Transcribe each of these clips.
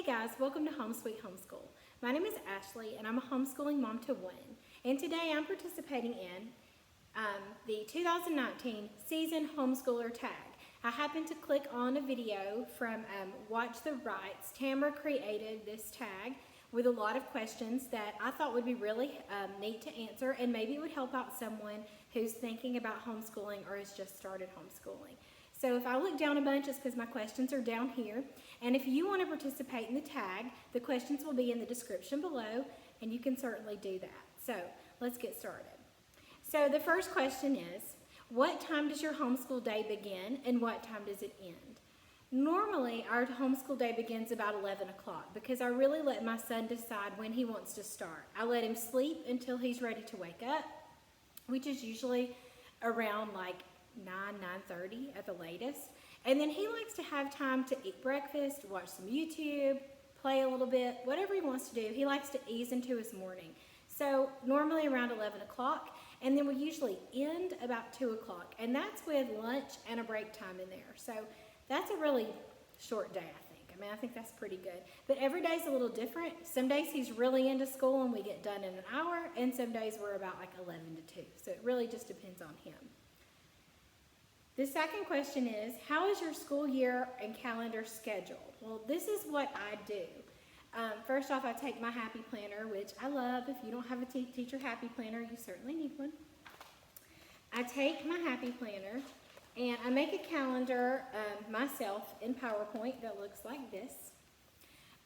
Hey guys, welcome to Home Sweet Homeschool. My name is Ashley and I'm a homeschooling mom to one. And today I'm participating in the 2019 Seasoned Homeschooler Tag. I happened to click on a video from Watch the Wrights. Tamra created this tag with a lot of questions that I thought would be really neat to answer, and maybe it would help out someone who's thinking about homeschooling or has just started homeschooling. So if I look down a bunch, it's because my questions are down here. And if you want to participate in the tag, the questions will be in the description below, and you can certainly do that. So let's get started. So the first question is, what time does your homeschool day begin and what time does it end? Normally, our homeschool day begins about 11 o'clock because I really let my son decide when he wants to start. I let him sleep until he's ready to wake up, which is usually around like 9:30 at the latest. And then he likes to have time to eat breakfast, watch some YouTube, play a little bit, whatever he wants to do. He likes to ease into his morning. So normally around 11 o'clock, and then we usually end about 2 o'clock. And that's with lunch and a break time in there. So that's a really short day, I think. I think that's pretty good. But every day's a little different. Some days he's really into school and we get done in an hour, and some days we're about like 11 to 2. So it really just depends on him. The second question is, how is your school year and calendar scheduled? Well, this is what I do. First off, I take my Happy Planner, which I love. If you don't have a teacher Happy Planner, you certainly need one. I take my Happy Planner and I make a calendar myself in PowerPoint that looks like this.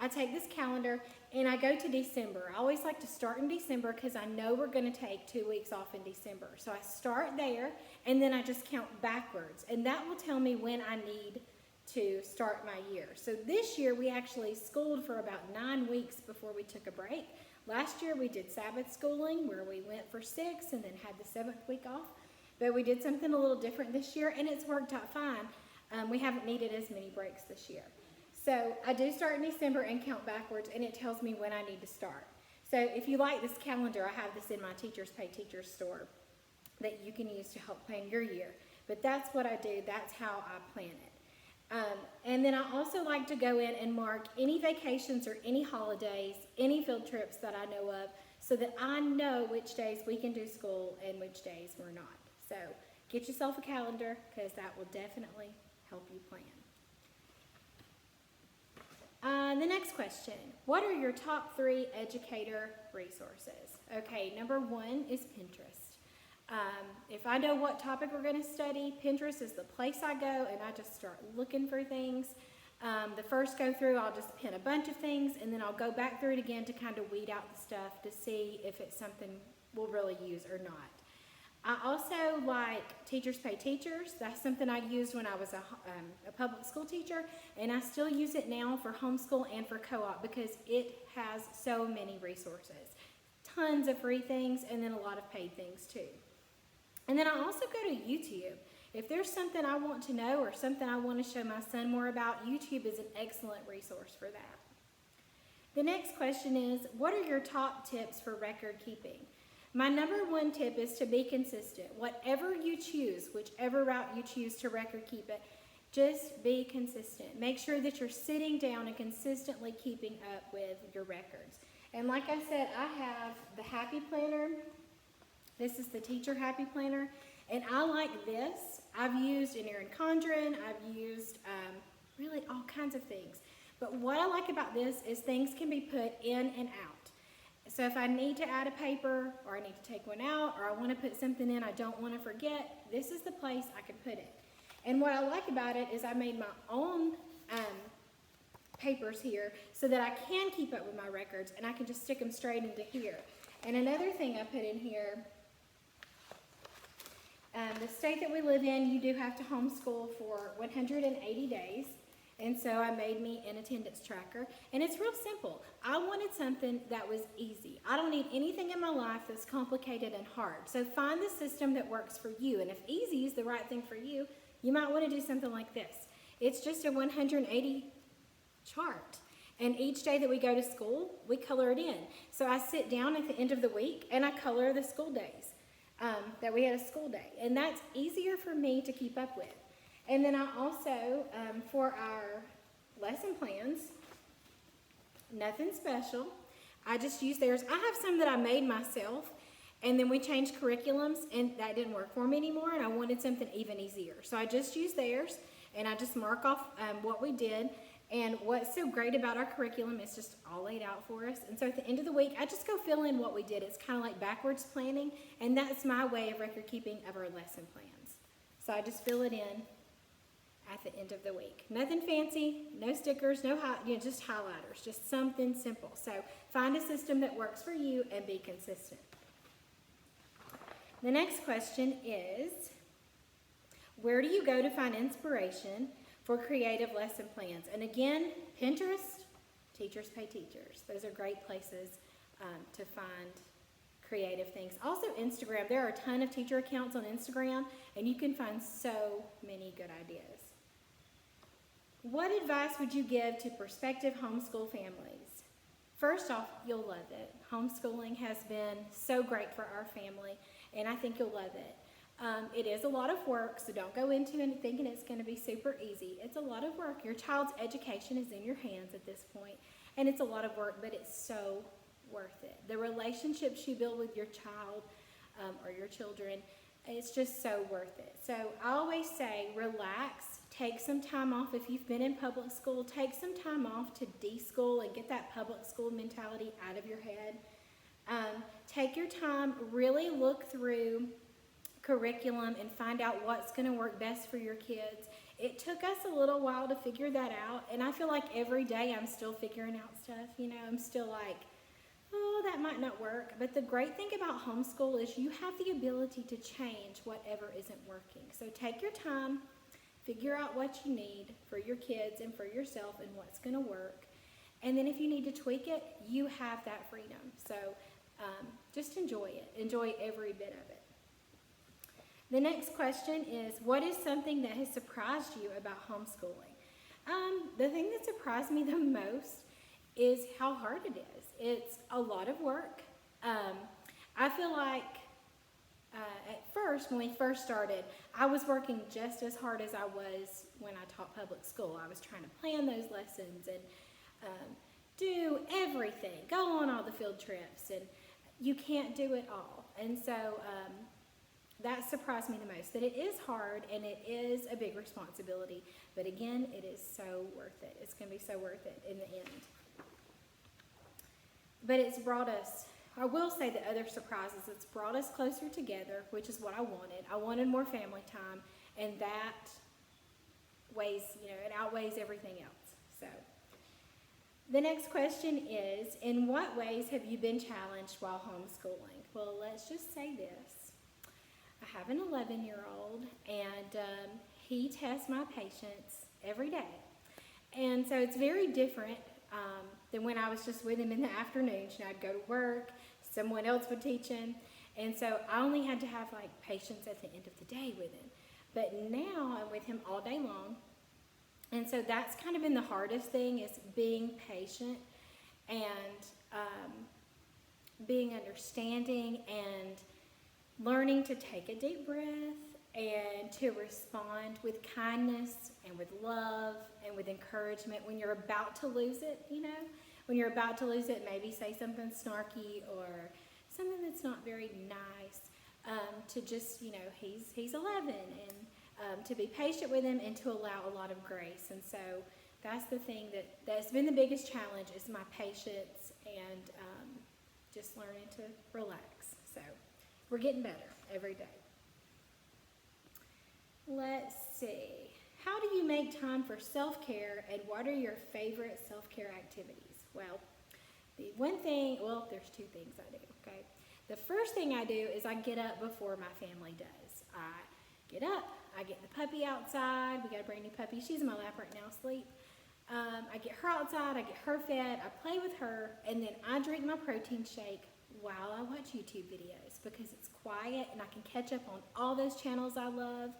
I take this calendar and I go to December. I always like to start in December because I know we're going to take 2 weeks off in December. So I start there and then I just count backwards, and that will tell me when I need to start my year. So this year we actually schooled for about 9 weeks before we took a break. Last year we did Sabbath schooling where we went for 6 and then had the 7th week off. But we did something a little different this year and it's worked out fine. We haven't needed as many breaks this year. So I do start in December and count backwards, and it tells me when I need to start. So if you like this calendar, I have this in my Teachers Pay Teachers store that you can use to help plan your year. But that's what I do. That's how I plan it. And then I also like to go in and mark any vacations or any holidays, any field trips that I know of, so that I know which days we can do school and which days we're not. So get yourself a calendar because that will definitely help you plan. The next question, what are your top 3 educator resources? Okay, number 1 is Pinterest. If I know what topic we're going to study, Pinterest is the place I go and I just start looking for things. The first go through, I'll just pin a bunch of things and then I'll go back through it again to kind of weed out the stuff to see if it's something we'll really use or not. I also like Teachers Pay Teachers. That's something I used when I was a public school teacher, and I still use it now for homeschool and for co-op because it has so many resources. Tons of free things and then a lot of paid things too. And then I also go to YouTube. If there's something I want to know or something I want to show my son more about, YouTube is an excellent resource for that. The next question is, what are your top tips for record keeping? My number 1 tip is to be consistent. Whatever you choose, whichever route you choose to record keep it, just be consistent. Make sure that you're sitting down and consistently keeping up with your records. And like I said, I have the Happy Planner. This is the Teacher Happy Planner. And I like this. I've used an Erin Condren. I've used really all kinds of things. But what I like about this is things can be put in and out. So if I need to add a paper or I need to take one out or I want to put something in I don't want to forget, this is the place I can put it. And what I like about it is I made my own papers here so that I can keep up with my records and I can just stick them straight into here. And another thing I put in here, the state that we live in, you do have to homeschool for 180 days. And so I made me an attendance tracker, and it's real simple. I wanted something that was easy. I don't need anything in my life that's complicated and hard. So find the system that works for you, and if easy is the right thing for you, you might want to do something like this. It's just a 180 chart, and each day that we go to school, we color it in. So I sit down at the end of the week, and I color the school days that we had a school day, and that's easier for me to keep up with. And then I also, for our lesson plans, Nothing special. I just use theirs. I have some that I made myself, and then we changed curriculums, and that didn't work for me anymore, and I wanted something even easier. So I just used theirs, and I just mark off what we did. And what's so great about our curriculum is just all laid out for us. And so at the end of the week, I just go fill in what we did. It's kind of like backwards planning, and that's my way of record keeping of our lesson plans. So I just fill it in at the end of the week. Nothing fancy, no stickers, just highlighters, just something simple. So find a system that works for you and be consistent. The next question is, where do you go to find inspiration for creative lesson plans? And again, Pinterest, Teachers Pay Teachers. Those are great places to find creative things. Also Instagram. There are a ton of teacher accounts on Instagram, and you can find so many good ideas. What advice would you give to prospective homeschool families? First off, you'll love it. Homeschooling has been so great for our family, and I think you'll love it. It is a lot of work, so don't go into it thinking it's going to be super easy. It's a lot of work. Your child's education is in your hands at this point, and it's a lot of work, but it's so worth it. The relationships you build with your child or your children, it's just so worth it. So I always say relax, take some time off. If you've been in public school, take some time off to de-school and get that public school mentality out of your head. Take your time, really look through curriculum and find out what's going to work best for your kids. It took us a little while to figure that out, and I feel like every day I'm still figuring out stuff. I'm still like, oh, that might not work. But the great thing about homeschool is you have the ability to change whatever isn't working. So take your time, figure out what you need for your kids and for yourself and what's going to work. And then if you need to tweak it, you have that freedom. So just enjoy it. Enjoy every bit of it. The next question is, what is something that has surprised you about homeschooling? The thing that surprised me the most is how hard it is. It's a lot of work. I feel like at first, when we first started, I was working just as hard as I was when I taught public school. I was trying to plan those lessons and do everything, go on all the field trips, and you can't do it all. And so that surprised me the most, that it is hard and it is a big responsibility. But again, it is so worth it. It's going to be so worth it in the end. But it's brought us, I will say that other surprises, it's brought us closer together, which is what I wanted. I wanted more family time, and that weighs, it outweighs everything else. So the next question is, in what ways have you been challenged while homeschooling? Well, let's just say this. I have an 11-year-old, and he tests my patience every day. And so it's very different than when I was just with him in the afternoons. I'd go to work, someone else would teach him, and so I only had to have patience at the end of the day with him. But now I'm with him all day long, and so that's kind of been the hardest thing, is being patient and being understanding and learning to take a deep breath and to respond with kindness and with love and with encouragement when you're about to lose it, When you're about to lose it, maybe say something snarky or something that's not very nice, to just, he's 11, and to be patient with him and to allow a lot of grace. And so that's the thing that's been the biggest challenge, is my patience and just learning to relax. So we're getting better every day. Let's see. How do you make time for self-care, and what are your favorite self-care activities? Well, there's two things I do, okay? The first thing I do is I get up before my family does. I get up, I get the puppy outside. We got a brand new puppy. She's in my lap right now, asleep. I get her outside, I get her fed, I play with her, and then I drink my protein shake while I watch YouTube videos, because it's quiet and I can catch up on all those channels I love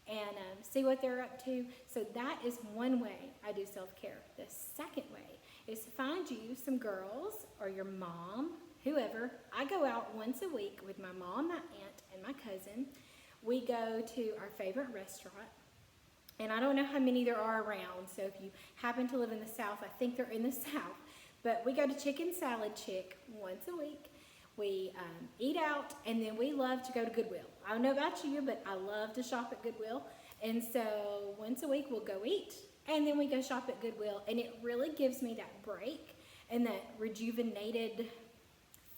and see what they're up to. So that is one way I do self-care. The second way is to find you some girls or your mom, whoever. I go out once a week with my mom, my aunt, and my cousin. We go to our favorite restaurant, and I don't know how many there are around, so if you happen to live in the South, I think they're in the South. But we go to Chicken Salad Chick once a week. We eat out, and then we love to go to Goodwill. I don't know about you, but I love to shop at Goodwill. And so once a week we'll go eat, and then we go shop at Goodwill. And it really gives me that break and that rejuvenated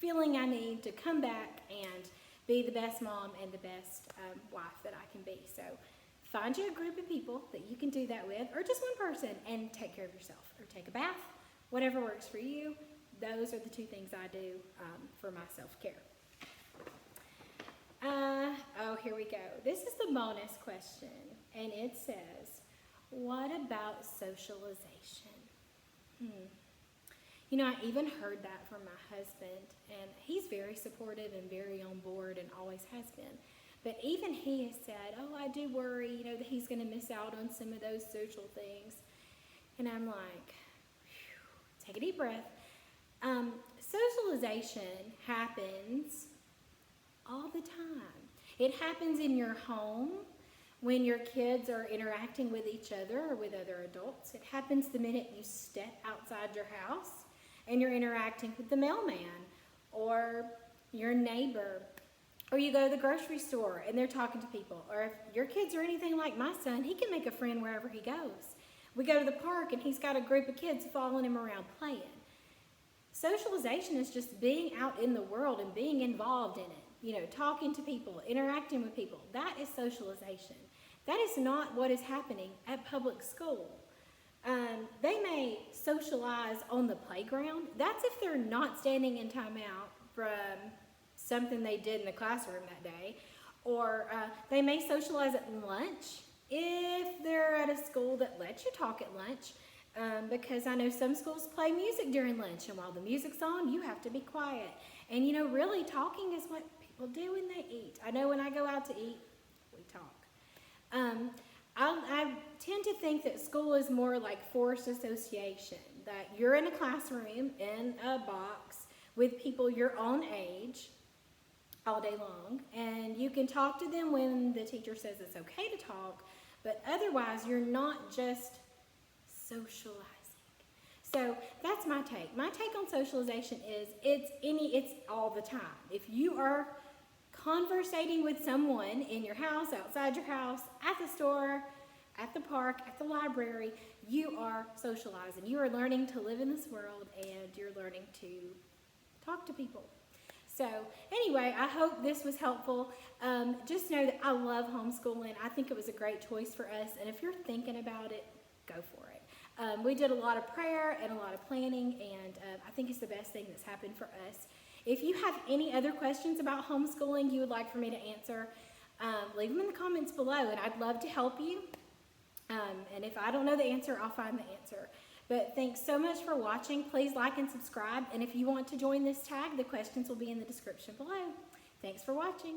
feeling I need to come back and be the best mom and the best wife that I can be. So find you a group of people that you can do that with, or just one person, and take care of yourself, or take a bath, whatever works for you. Those are the two things I do for my self-care. Oh, here we go. This is the bonus question, and it says, what about socialization? You know, I even heard that from my husband, and he's very supportive and very on board and always has been. But even he has said, oh, I do worry, you know, that he's going to miss out on some of those social things. And I'm like, take a deep breath. Socialization happens all the time. It happens in your home when your kids are interacting with each other or with other adults. It happens the minute you step outside your house and you're interacting with the mailman or your neighbor, or you go to the grocery store and they're talking to people. Or if your kids are anything like my son, he can make a friend wherever he goes. We go to the park and he's got a group of kids following him around playing. Socialization is just being out in the world and being involved in it. You know, talking to people, interacting with people. That is socialization. That is not what is happening at public school. They may socialize on the playground. That's if they're not standing in timeout from something they did in the classroom that day. Or they may socialize at lunch if they're at a school that lets you talk at lunch. Because I know some schools play music during lunch, and while the music's on, you have to be quiet. And you know, really talking is what people do when they eat. I know when I go out to eat, we talk. I tend to think that school is more like forced association, that you're in a classroom in a box with people your own age all day long, and you can talk to them when the teacher says it's okay to talk, but otherwise you're not just socializing. So that's my take. My take on socialization is it's all the time. If you are conversating with someone in your house, outside your house, at the store, at the park, at the library, you are socializing. You are learning to live in this world, and you're learning to talk to people. So anyway, I hope this was helpful. Just know that I love homeschooling. I think it was a great choice for us, and if you're thinking about it, go for it. We did a lot of prayer and a lot of planning, and I think it's the best thing that's happened for us. If you have any other questions about homeschooling you would like for me to answer, leave them in the comments below, and I'd love to help you. And if I don't know the answer, I'll find the answer. But thanks so much for watching. Please like and subscribe, and if you want to join this tag, the questions will be in the description below. Thanks for watching.